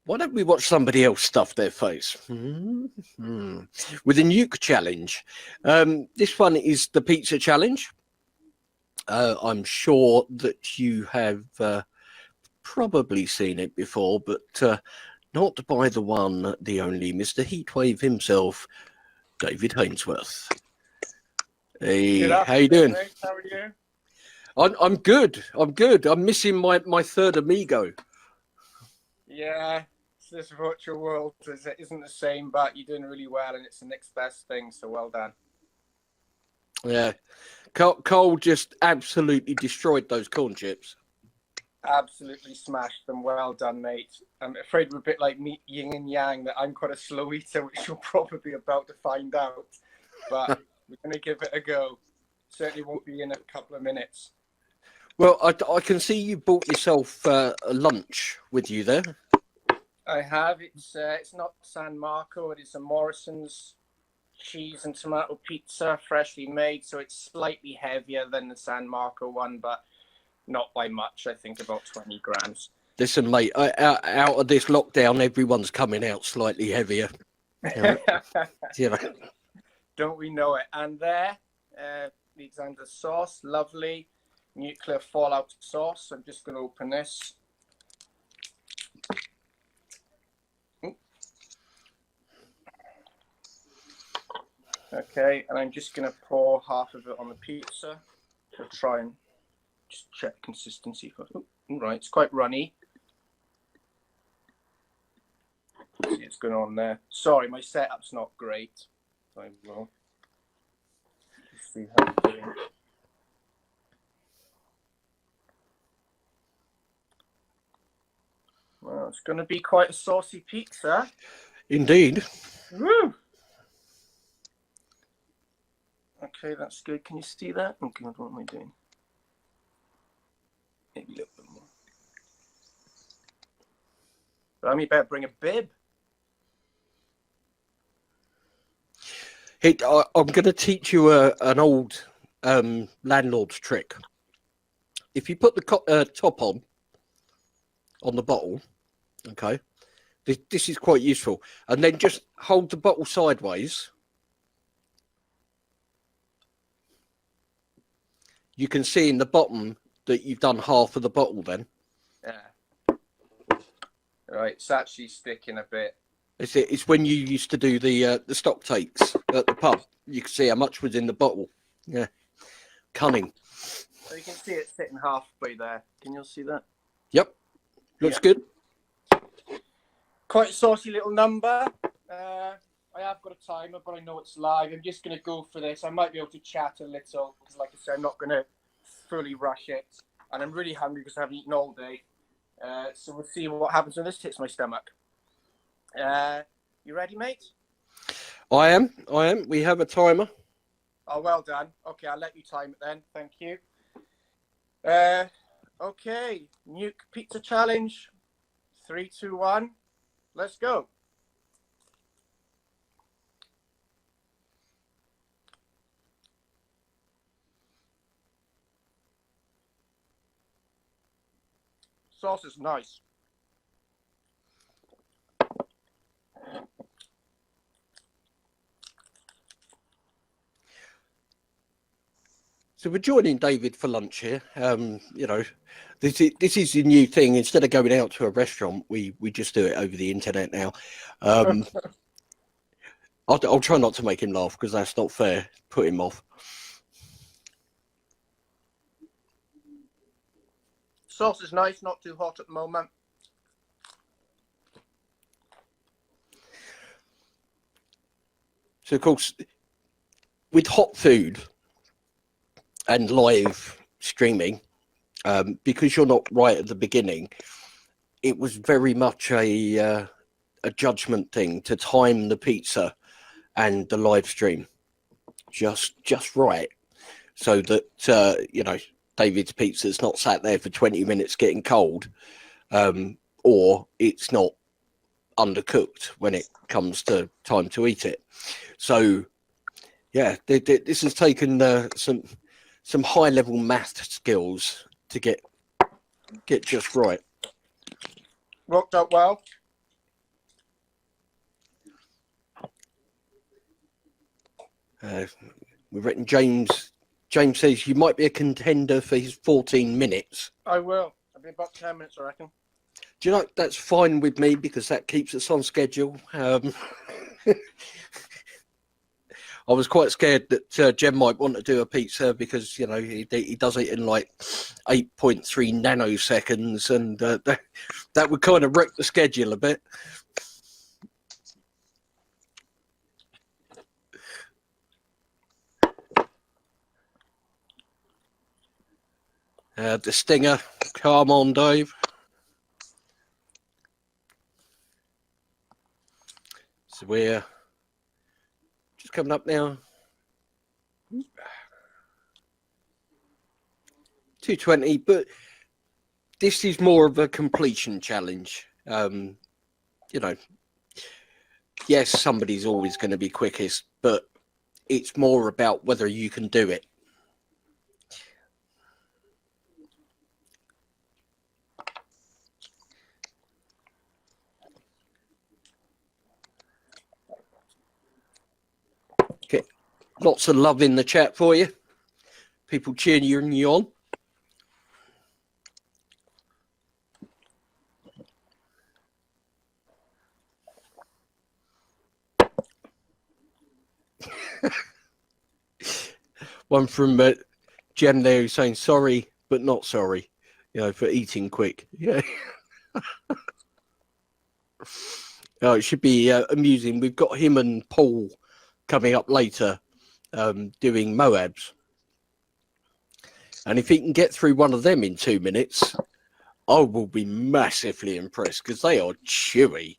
Why don't we watch somebody else stuff their face? With a nuke challenge. This one is the pizza challenge. I'm sure that you have probably seen it before, but not by the one, the only Mr. Heatwave himself, David Hainsworth. Hey, how you doing? Mate. How are you? I'm good. I'm good. I'm missing my third amigo. Yeah, this virtual world isn't the same, but you're doing really well, and it's the next best thing. So well done. Yeah, Cole just absolutely destroyed those corn chips. Absolutely smashed them. Well done, mate. I'm afraid we're a bit like yin and yang, that I'm quite a slow eater, which you're probably about to find out. But we're going to give it a go. Certainly won't be in a couple of minutes. Well, I can see you bought yourself a lunch with you there. I have. It's not San Marco. It is a Morrison's cheese and tomato pizza, freshly made. So it's slightly heavier than the San Marco one, but not by much. I think about 20 grams. Listen, mate, out of this lockdown, everyone's coming out slightly heavier. You know. Don't we know it? And there, the Alexander sauce, lovely nuclear fallout sauce. I'm just going to open this. Okay, and I'm just going to pour half of it on the pizza to try and just check consistency. Right, it's quite runny. See what's going on there. Sorry, my setup's not great. I will see how it's doing. Well, it's going to be quite a saucy pizza. Indeed. Woo! Okay, that's good. Can you see that? Oh God, what am I doing? Maybe a little bit more. But I better bring a bib. Hey, I'm going to teach you an old landlord's trick. If you put the top on the bottle, okay, this is quite useful, and then just hold the bottle sideways. You can see in the bottom that you've done half of the bottle then. Yeah. Right, it's actually sticking a bit. It's when you used to do the stock takes at the pub. You can see how much was in the bottle. Yeah. Cunning. So you can see it sitting halfway there. Can you see that? Yep. Looks good. Quite a saucy little number. I have got a timer, but I know it's live. I'm just going to go for this. I might be able to chat a little, because like I said, I'm not going to fully rush it. And I'm really hungry because I haven't eaten all day. So we'll see what happens when this hits my stomach. You ready, mate? I am. We have a timer. Oh, well done. Okay, I'll let you time it then. Thank you. Okay, nuke pizza challenge. 3, 2, 1. Let's go. Sauce is nice. So we're joining David for lunch here. You know, this is a new thing. Instead of going out to a restaurant, we just do it over the internet now. I'll try not to make him laugh because that's not fair. Put him off. Sauce is nice, not too hot at the moment. So, of course, with hot food and live streaming, because you're not right at the beginning, it was very much a judgment thing to time the pizza and the live stream just right, so that you know, David's pizza's not sat there for 20 minutes getting cold, or it's not undercooked when it comes to time to eat it. So yeah, this has taken some high level math skills to get just right. Worked out well. We reckon James says you might be a contender for his 14 minutes. I will. I'll be about 10 minutes, I reckon. Do you know, that's fine with me because that keeps us on schedule. I was quite scared that Jem might want to do a pizza because, you know, he does it in like 8.3 nanoseconds, and that would kind of wreck the schedule a bit. The stinger, come on, Dave. So we're just coming up now. 220, but this is more of a completion challenge. You know, yes, somebody's always going to be quickest, but it's more about whether you can do it. Okay, lots of love in the chat for you. People cheering you on. One from Jem there who's saying sorry, but not sorry, you know, for eating quick. Yeah. Oh, it should be amusing. We've got him and Paul coming up later doing Moabs. And if he can get through one of them in 2 minutes, I will be massively impressed because they are chewy.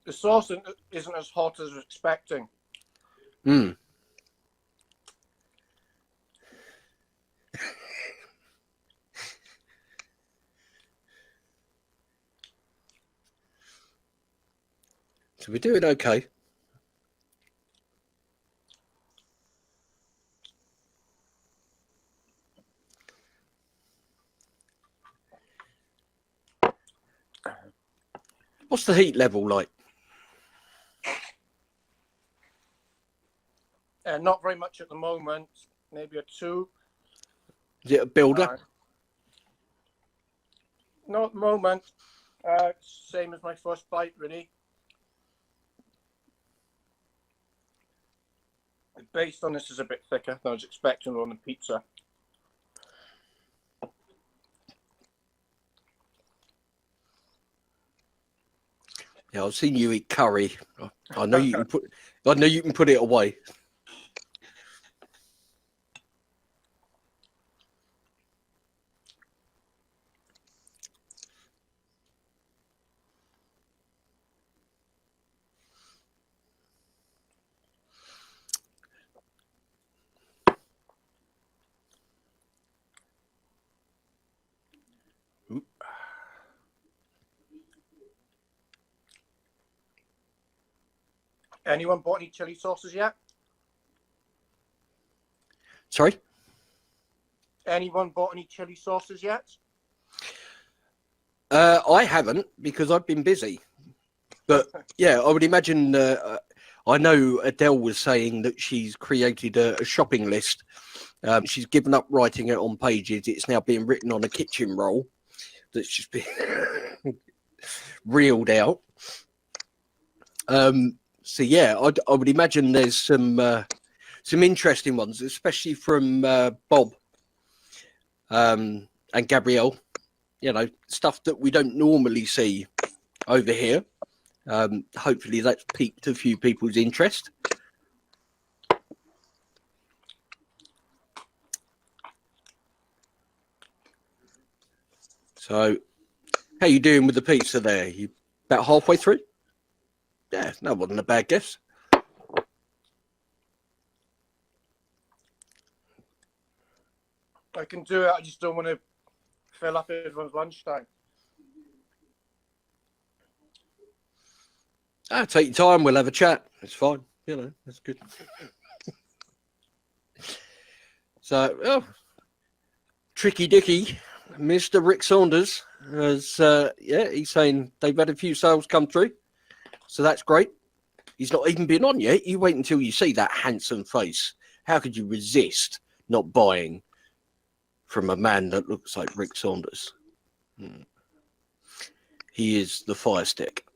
The sauce isn't as hot as I was expecting. Mm. So we're doing okay. What's the heat level like? Not very much at the moment. Maybe a 2. Is it a builder? Not at the moment. Same as my first bite, really. The base on this is a bit thicker than I was expecting on the pizza. Yeah, I've seen you eat curry. I know you can put it away. Anyone bought any chili sauces yet? Sorry? Anyone bought any chili sauces yet? I haven't because I've been busy. But yeah, I would imagine. I know Adele was saying that she's created a shopping list. She's given up writing it on pages. It's now being written on a kitchen roll that's just been reeled out. So yeah, I would imagine there's some interesting ones, especially from Bob and Gabrielle. You know, stuff that we don't normally see over here. Hopefully that's piqued a few people's interest. So, how you doing with the pizza there? You about halfway through? Yeah, that wasn't a bad guess. I can do it. I just don't want to fill up everyone's lunchtime. Take your time. We'll have a chat. It's fine. You know, that's good. So, Tricky Dicky Mr. Rick Saunders has, he's saying they've had a few sales come through, so that's great. He's not even been on yet. You wait until you see that handsome face. How could you resist not buying from a man that looks like Rick Saunders? He is the fire stick.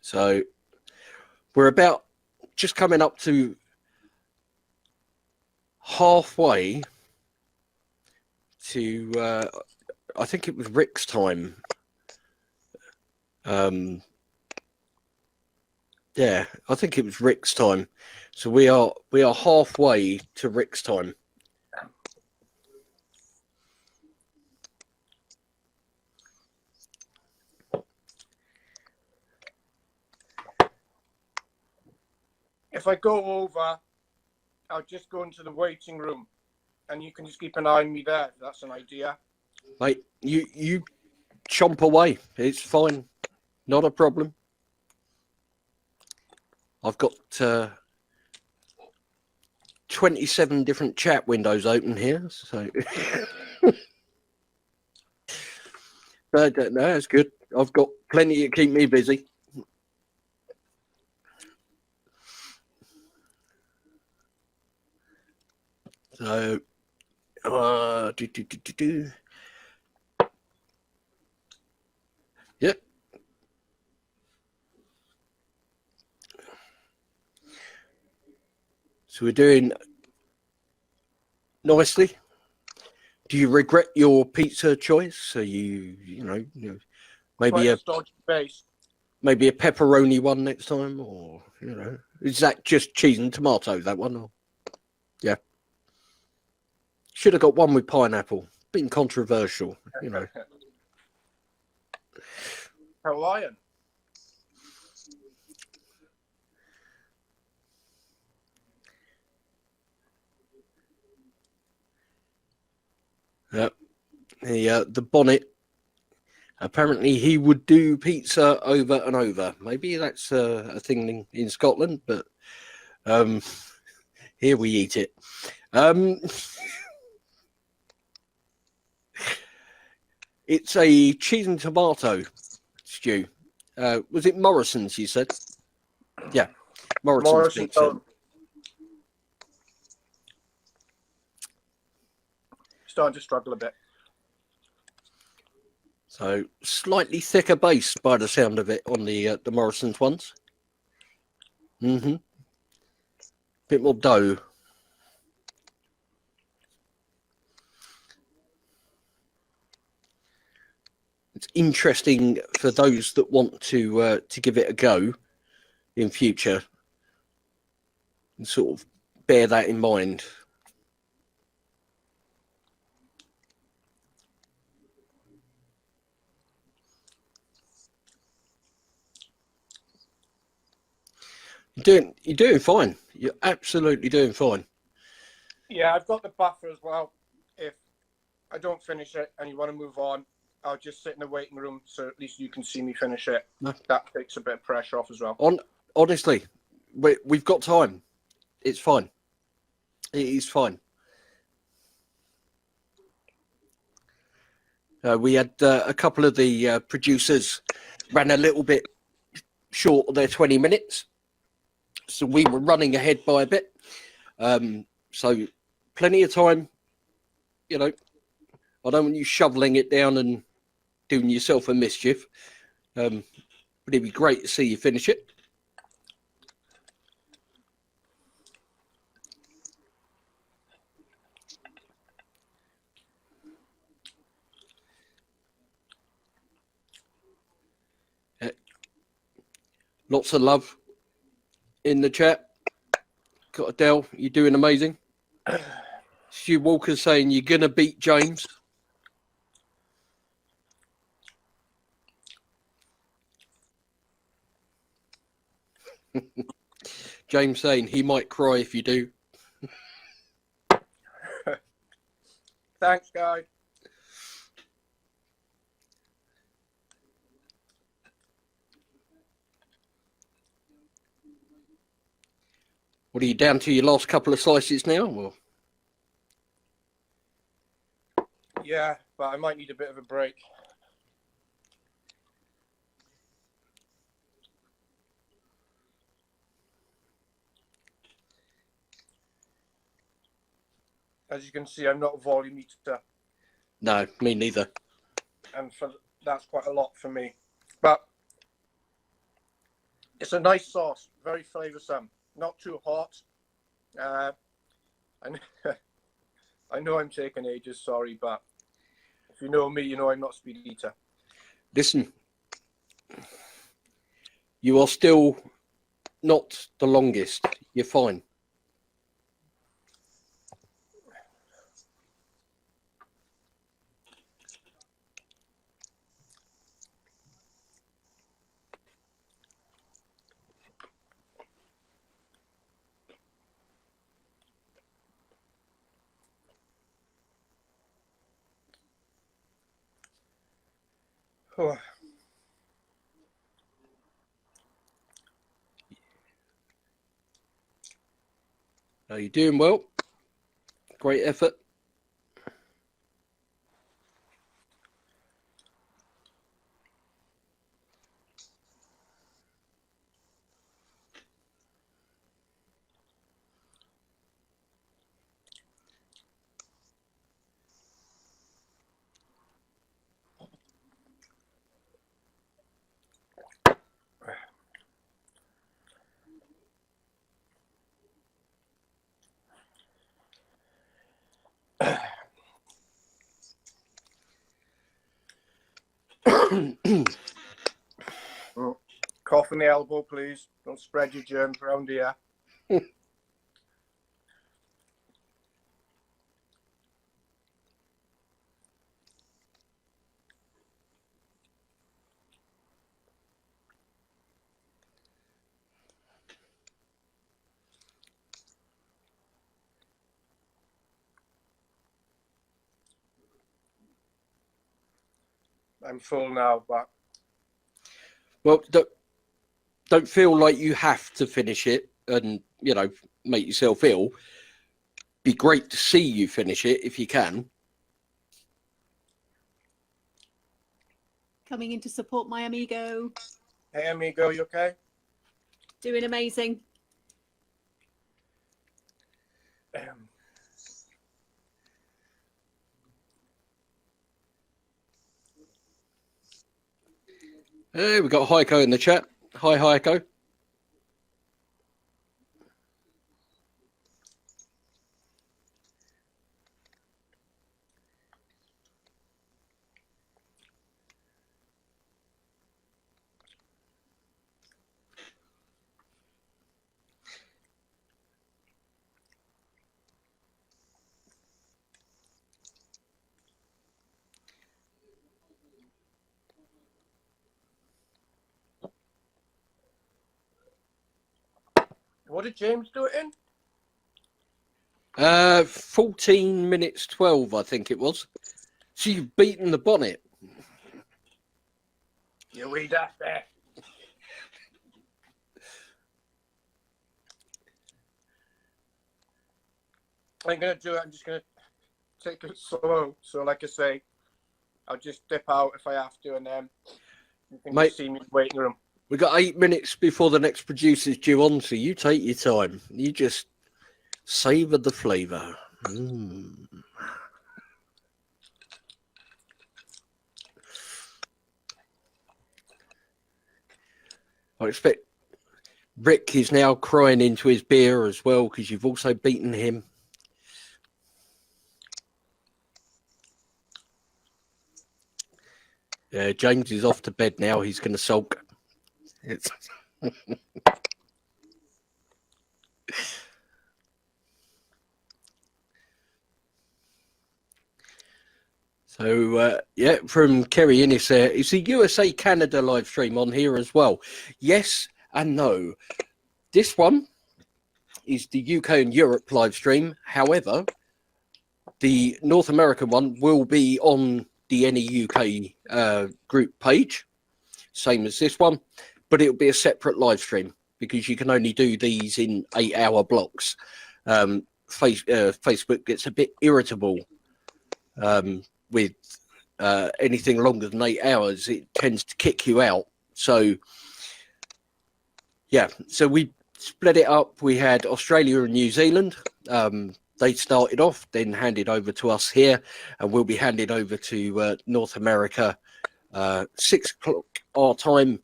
So we're about just coming up to halfway to, I think it was Rick's time. Yeah, I think it was Rick's time. So we are halfway to Rick's time. If I go over, I'll just go into the waiting room, and you can just keep an eye on me there. That's an idea. Mate, you chomp away. It's fine. Not a problem. I've got 27 different chat windows open here, so no, it's good. I've got plenty to keep me busy. So, Yep. So we're doing nicely. Do you regret your pizza choice? So you know, maybe a pepperoni one next time, or is that just cheese and tomato? That one, or yeah. Should have got one with pineapple. Been controversial, Hawaiian. Yep. The bonnet. Apparently, he would do pizza over and over. Maybe that's a thing in Scotland, but here we eat it. It's a cheese and tomato stew. Was it Morrison's, you said? Yeah, Morrison's pizza. Starting to struggle a bit. So slightly thicker base by the sound of it on the Morrison's ones. Bit more dough. It's interesting for those that want to give it a go in future, and sort of bear that in mind. You're doing fine. You're absolutely doing fine. Yeah, I've got the buffer as well. If I don't finish it and you want to move on, I'll just sit in the waiting room so at least you can see me finish it. No. That takes a bit of pressure off as well. Honestly, we've got time. It's fine. It is fine. We had a couple of the producers ran a little bit short of their 20 minutes. So we were running ahead by a bit. So plenty of time. I don't want you shoveling it down and doing yourself a mischief. But it'd be great to see you finish it. Lots of love in the chat. Got Adele, you're doing amazing. Stu Walker saying you're going to beat James. James saying he might cry if you do. Thanks, guys. What are you down to your last couple of slices now? Or? Yeah, but I might need a bit of a break. As you can see, I'm not a volume eater. No, me neither. And that's quite a lot for me. But it's a nice sauce, very flavoursome, not too hot. I know I'm taking ages, sorry, but if you know me, you know I'm not a speed eater. Listen, you are still not the longest. You're fine. Oh. Are you doing well? Great effort. Cough in the elbow, please. Don't spread your germs around here. I'm full now, but Well, don't feel like you have to finish it and, you know, make yourself ill. Be great to see you finish it if you can. Coming in to support my amigo. hey, amigo, you okay? Doing amazing. Hey, we've got Heiko in the chat. Hi, Heiko. What did James do it in? 14 minutes 12, I think it was. So you've beaten the bonnet. You wee daft there. I'm going to do it. I'm just going to take it slow. So, like I say, I'll just dip out if I have to, and then you can Mate, just see me in the waiting room. We've got 8 minutes before the next producer's due on, so you take your time. You just savour the flavour. I expect Rick is now crying into his beer as well because you've also beaten him. Yeah, James is off to bed now. He's going to sulk. It's... So, yeah, from Kerry Innes there. Is the USA-Canada live stream on here as well? Yes and no. This one is the UK and Europe live stream. However, the North American one will be on the Any UK group page, same as this one, but it'll be a separate live stream. because you can only do these in 8-hour blocks. Facebook gets a bit irritable with anything longer than 8 hours. It tends to kick you out. So, yeah, so we split it up. We had Australia and New Zealand. They started off, then handed over to us here, and we'll be handed over to North America, 6 o'clock our time.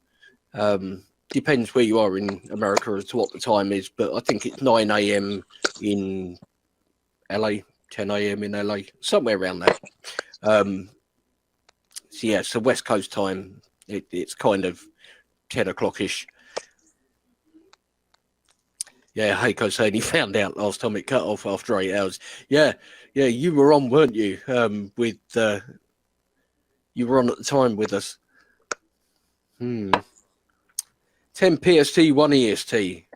Depends where you are in America as to what the time is, but I think it's 9 a.m. in LA, 10 a.m. in LA, somewhere around that. So yeah, so West Coast time, it's kind of 10 o'clock-ish. Yeah, Heiko saying he found out last time it cut off after 8 hours. Yeah, you were on, weren't you? You were on at the time with us. 10 PST, 1 EST.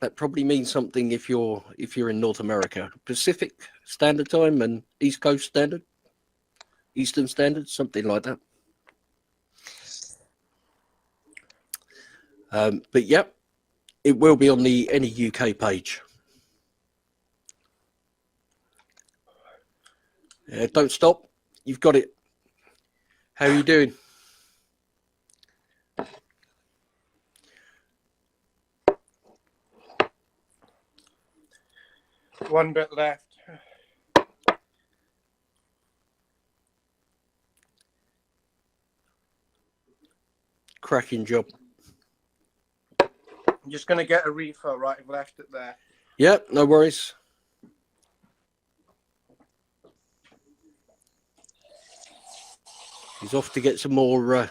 That probably means something if you're in North America. Pacific Standard Time and East Coast Standard, Eastern Standard, something like that. But yep, it will be on the Any UK page. Don't stop. You've got it. How are you doing? One bit left. Cracking job. I'm just going to get a refill, right? I've left it there. Yep, no worries. He's off to get some more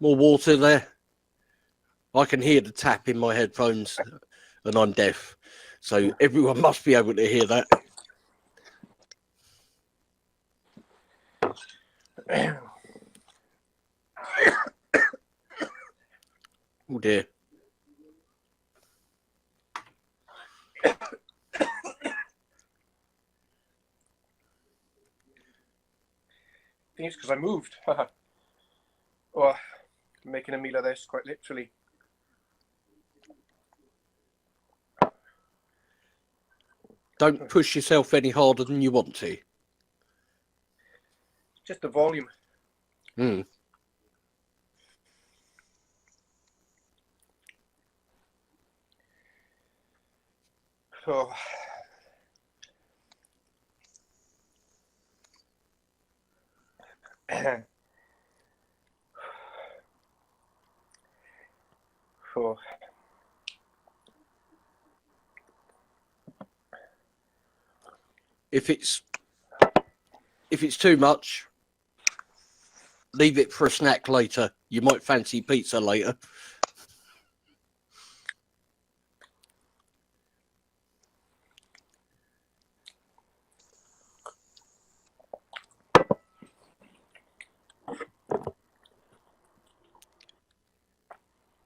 water there. I can hear the tap in my headphones, and I'm deaf, so everyone must be able to hear that. Oh dear. I think it's because I moved. Oh, I'm making a meal of this, quite literally. Don't push yourself any harder than you want to. Just the volume. Oh. Oh. If it's too much, leave it for a snack later. You might fancy pizza later.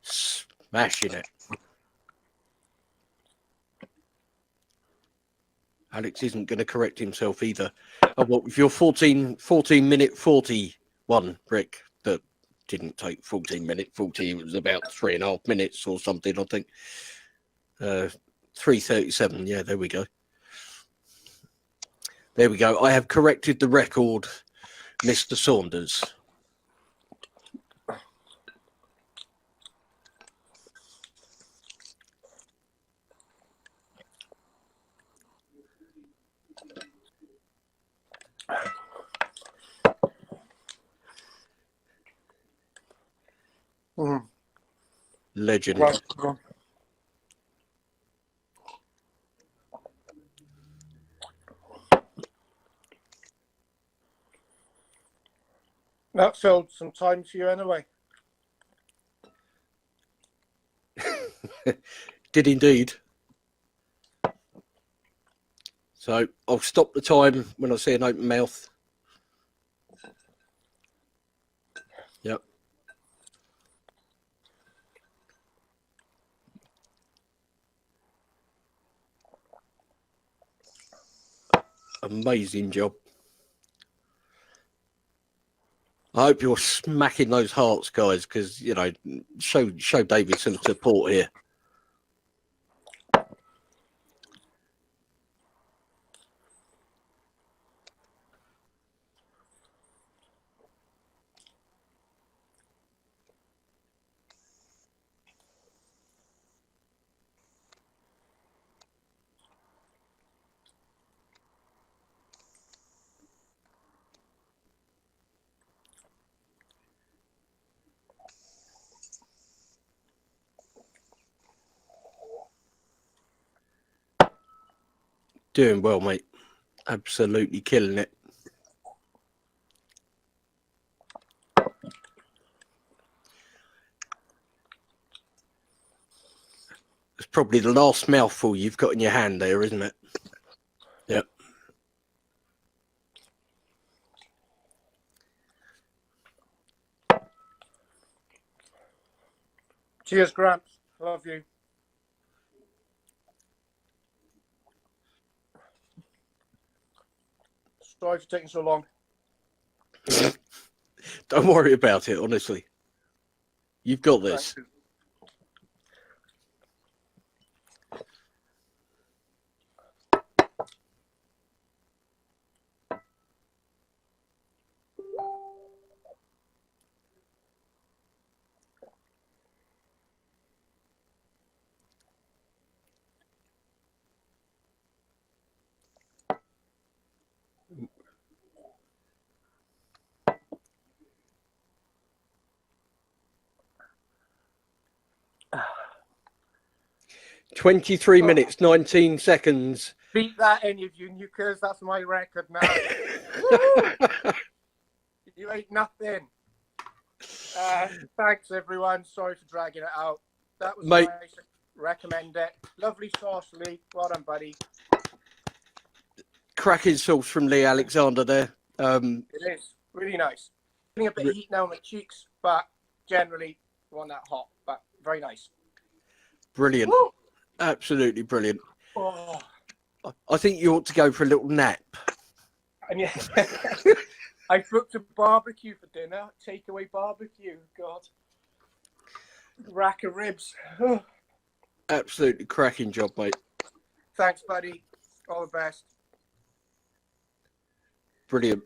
Smashing it. Alex isn't going to correct himself either. Oh, well, if you're 14 minute 41, Rick, that didn't take 14 minute 40, it was about 3.5 minutes or something, I think. 3:37, yeah, there we go. There we go. I have corrected the record, Mr. Saunders. Legend. Right. That filled some time for you anyway. Did indeed. So I'll stop the time when I see an open mouth. Yep. Amazing job. I hope you're smacking those hearts, guys, because you know, show David some support here. Doing well, mate. Absolutely killing it. It's probably the last mouthful you've got in your hand there, isn't it? Yep. Cheers, Gramps. Love you. Sorry for taking so long. Don't worry about it, honestly. You've got this. Thank you. 23 minutes, 19 seconds. Beat that, any of you nukers. That's my record now. Woo! You ain't nothing. Thanks, everyone. Sorry for dragging it out. That was Mate. nice. Recommend it. Lovely sauce, Lee. Well done, buddy. Cracking sauce from Lee Alexander there. It is really nice. Getting a bit of heat now on my cheeks, but generally not that hot, but very nice. Brilliant. Woo! Absolutely brilliant. Oh, I think you ought to go for a little nap. and yeah, I booked a barbecue for dinner. Takeaway barbecue. God, rack of ribs. Absolutely cracking job, mate. Thanks, buddy. All the best. Brilliant.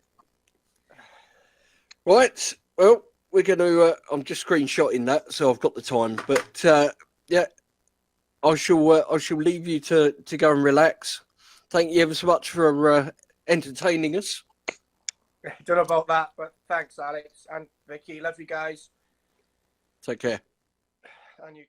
Right. Well, we're going to. I'm just screenshotting that, so I've got the time. But yeah, I shall leave you to go and relax. Thank you ever so much for entertaining us. Don't know about that, but thanks, Alex and Vicky. Love you guys. Take care. And you.